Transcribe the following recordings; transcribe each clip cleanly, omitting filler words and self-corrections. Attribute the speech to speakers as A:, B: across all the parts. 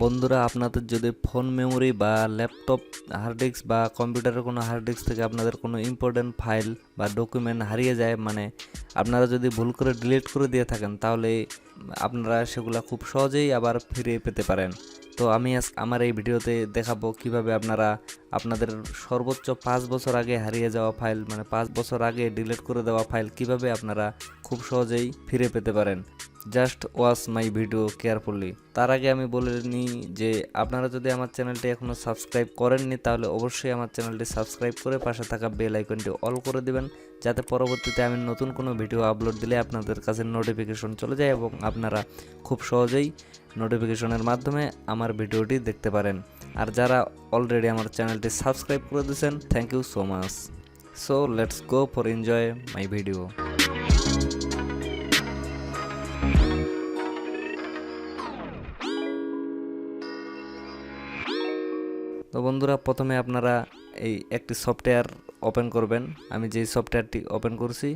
A: বন্ধুরা, আপনাদের যদি ফোন মেমোরি বা ল্যাপটপ হার্ড ডিস্ক বা কম্পিউটারের কোনো হার্ড ডিস্ক থেকে আপনাদের কোনো ইম্পর্টেন্ট ফাইল বা ডকুমেন্ট হারিয়ে যায়, মানে আপনারা যদি ভুল করে ডিলিট করে দিয়ে থাকেন, তাহলে আপনারা সেগুলো খুব সহজেই আবার ফিরে পেতে পারেন। তো আমি আমার এই ভিডিওতে দেখাবো কিভাবে আপনারা আপনাদের সর্বোচ্চ 5 বছর আগে হারিয়ে যাওয়া ফাইল, মানে 5 বছর আগে ডিলিট করে দেওয়া ফাইল কিভাবে আপনারা খুব সহজেই ফিরে পেতে পারেন। Just watch my video carefully. তার আগে আমি বলে নিই যে আপনারা যদি আমার চ্যানেলটি এখনও সাবস্ক্রাইব করেননি, তাহলে অবশ্যই আমার চ্যানেলটি সাবস্ক্রাইব করে পাশে থাকা বেল আইকনটি অল করে দিবেন, যাতে পরবর্তীতে আমি নতুন কোনো ভিডিও আপলোড দিলে আপনাদের কাছে নোটিফিকেশন চলে যায় এবং আপনারা খুব সহজেই নোটিফিকেশনের মাধ্যমে আমার ভিডিওটি দেখতে পারেন। আর যারা অলরেডি আমার চ্যানেলটি সাবস্ক্রাইব করে দিয়েছেন, thank you so much. So let's go for enjoy my video. তো বন্ধুরা, প্রথমে আপনারা এই একটি সফটওয়্যার ওপেন করবেন। আমি যেই সফটওয়্যারটি ওপেন করছি,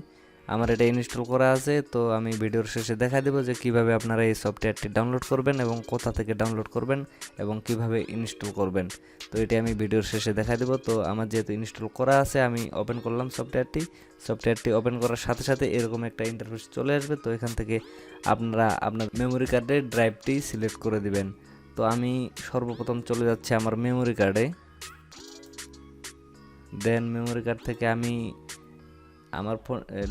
A: আমার এটা ইনস্টল করা আছে। তো আমি ভিডিওর শেষে দেখা দেবো যে কিভাবে আপনারা এই সফটওয়্যারটি ডাউনলোড করবেন এবং কোথা থেকে ডাউনলোড করবেন এবং কিভাবে ইনস্টল করবেন। তো এটি আমি ভিডিওর শেষে দেখা দেবো। তো আমার যেহেতু ইনস্টল করা আছে, আমি ওপেন করলাম সফটওয়্যারটি ওপেন করার সাথে সাথে এরকম একটা ইন্টারফেস চলে আসবে। তো এখান থেকে আপনারা আপনার মেমোরি কার্ডের ড্রাইভটি সিলেক্ট করে দিবেন। তো আমি সর্বপ্রথম চলে যাচ্ছি আমার মেমোরি কার্ডে। দেন মেমোরি কার্ড থেকে আমি আমার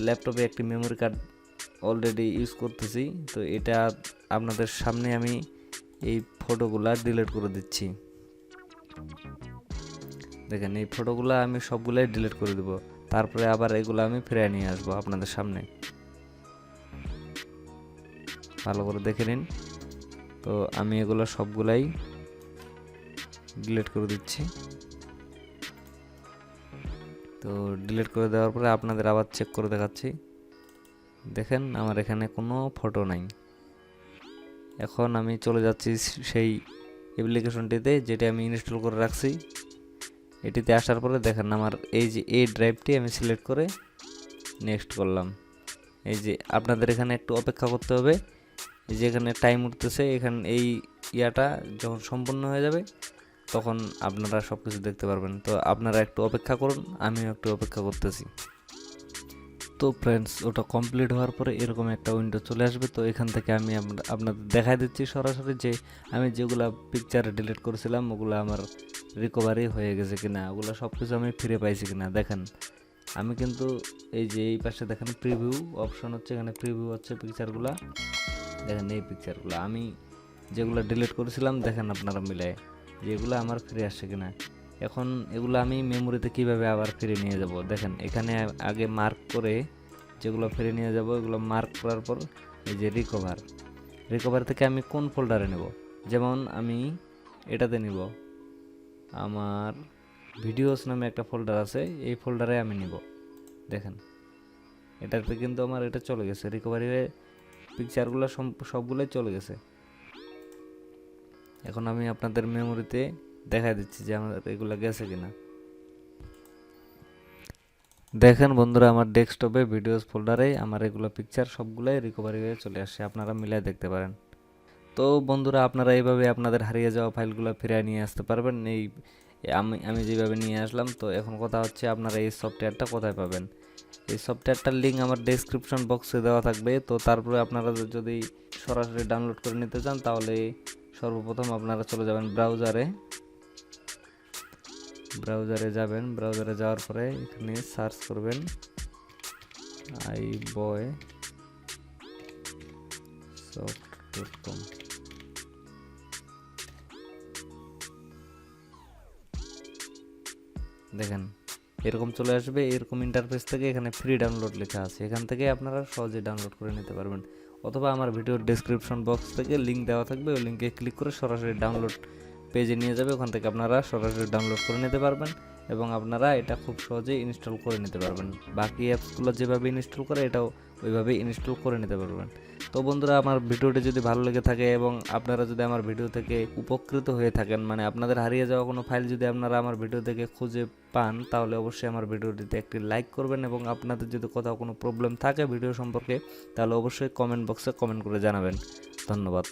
A: ল্যাপটপে একটি মেমোরি কার্ড অলরেডি ইউজ করতেছি। তো এটা আপনাদের সামনে আমি এই ফটোগুলা ডিলিট করে দিচ্ছি। দেখেন, এই ফটোগুলা আমি সবগুলাই ডিলিট করে দেব। তারপরে আবার এগুলো আমি ফিরে নিয়ে আসবো আপনাদের সামনে। ভালো করে দেখে নিন। তো আমি এগুলো সবগুলাই ডিলিট করে দিচ্ছি। তো ডিলিট করে দেওয়ার পরে আপনাদের আবার চেক করে দেখাচ্ছি। দেখেন, আমার এখানে কোনো ফটো নাই। এখন আমি চলে যাচ্ছি সেই অ্যাপ্লিকেশনটিতে যেটা আমি ইনস্টল করে রাখছি। এটিতে আসার পরে দেখেন, আমার এই যে এই ড্রাইভটি আমি সিলেক্ট করে নেক্সট করলাম। এই যে আপনাদের এখানে একটু অপেক্ষা করতে হবে। এই যে এখানে টাইম উঠতেছে, এখানে এই ইয়াটা যখন সম্পূর্ণ হয়ে যাবে তখন আপনারা সব কিছু দেখতে পারবেন। তো আপনারা একটু অপেক্ষা করুন, আমিও একটু অপেক্ষা করতেছি। তো ফ্রেন্ডস, ওটা কমপ্লিট হওয়ার পরে এরকম একটা উইন্ডো চলে আসবে। তো এখান থেকে আমি আপনাদের দেখাই দিচ্ছি সরাসরি যে আমি যেগুলো পিকচার ডিলিট করেছিলাম ওগুলো আমার রিকভারি হয়ে গেছে কিনা, ওগুলো সব কিছু আমি ফিরে পাইছি কিনা। দেখেন, আমি কিন্তু এই যে এই পাশে দেখেন প্রিভিউ অপশন হচ্ছে, এখানে প্রিভিউ হচ্ছে পিকচারগুলো। দেখেন এই পিকচারগুলো আমি যেগুলো ডিলিট করেছিলাম, দেখেন আপনারা মিলায় যেগুলো আমার ফিরে আসছে কিনা। এখন এগুলো আমি মেমোরিতে কিভাবে আবার ফিরে নিয়ে যাব, দেখেন এখানে আগে মার্ক করে যেগুলো ফিরে নিয়ে যাব, এগুলো মার্ক করার পর এই যে রিকভার থেকে আমি কোন ফোল্ডারে নেব, যেমন আমি এটাতে নিব। আমার ভিডিওস নামে একটা ফোল্ডার আছে, এই ফোল্ডারে আমি নিব। দেখেন, এটাতে কিন্তু আমার এটা চলে গেছে, রিকভারি হয়ে পিকচারগুলো সবগুলোই চলে গেছে। এখন আমি আপনাদের মেমোরিতে দেখা দিচ্ছি যে আমার এগুলো গেছে কিনা। দেখেন বন্ধুরা, আমার ডেস্কটপে ভিডিওস ফোল্ডারে আমার এগুলো পিকচার সবগুলোই রিকভারি হয়ে চলে আসছে, আপনারা মিলাই দেখতে পারেন। তো বন্ধুরা, আপনারা এইভাবে আপনাদের হারিয়ে যাওয়া ফাইলগুলো ফিরিয়ে নিয়ে আসতে পারবেন। আমি যেভাবে নিয়ে আসলাম। তো এখন কথা হচ্ছে, আপনারা এই সফটওয়্যারটা কোথায় পাবেন। এই সফটওয়্যারটার লিঙ্ক আমার ডেসক্রিপশন বক্সে দেওয়া থাকবে। তো তারপরে আপনারা যদি সরাসরি ডাউনলোড করে নিতে চান, তাহলে সর্বপ্রথম আপনারা চলে যাবেন ব্রাউজারে যাবেন। ব্রাউজারে যাওয়ার পরে এখানে সার্চ করবেন iboysoft.com। দেখেন, এরকম চলে আসবে। এরকম ইন্টারফেস থেকে এখানে ফ্রি ডাউনলোড লেখা আছে, এখান থেকে আপনারা সহজে ডাউনলোড করে নিতে পারবেন। অথবা আমার ভিডিওর ডেসক্রিপশন বক্স থেকে লিঙ্ক দেওয়া থাকবে, ওই লিঙ্কে ক্লিক করে সরাসরি ডাউনলোড পেজে নিয়ে যাবে, ওখান থেকে আপনারা সরাসরি ডাউনলোড করে নিতে পারবেন এবং আপনারা এটা খুব সহজেই ইনস্টল করে নিতে পারবেন। বাকি অ্যাপসগুলো যেভাবে ইনস্টল করে এটাও ওইভাবেই ইনস্টল করে নিতে পারবেন। তো বন্ধুরা, আমার ভিডিওটি যদি ভালো লেগে থাকে এবং আপনারা যদি আমার ভিডিও থেকে উপকৃত হয়ে থাকেন, মানে আপনাদের হারিয়ে যাওয়া কোনো ফাইল যদি আপনারা আমার ভিডিও থেকে খুঁজে পান, তাহলে অবশ্যই আমার ভিডিওটিতে একটি লাইক করবেন এবং আপনাদের যদি কোথাও কোনো প্রবলেম থাকে ভিডিও সম্পর্কে, তাহলে অবশ্যই কমেন্ট বক্সে কমেন্ট করে জানাবেন। ধন্যবাদ।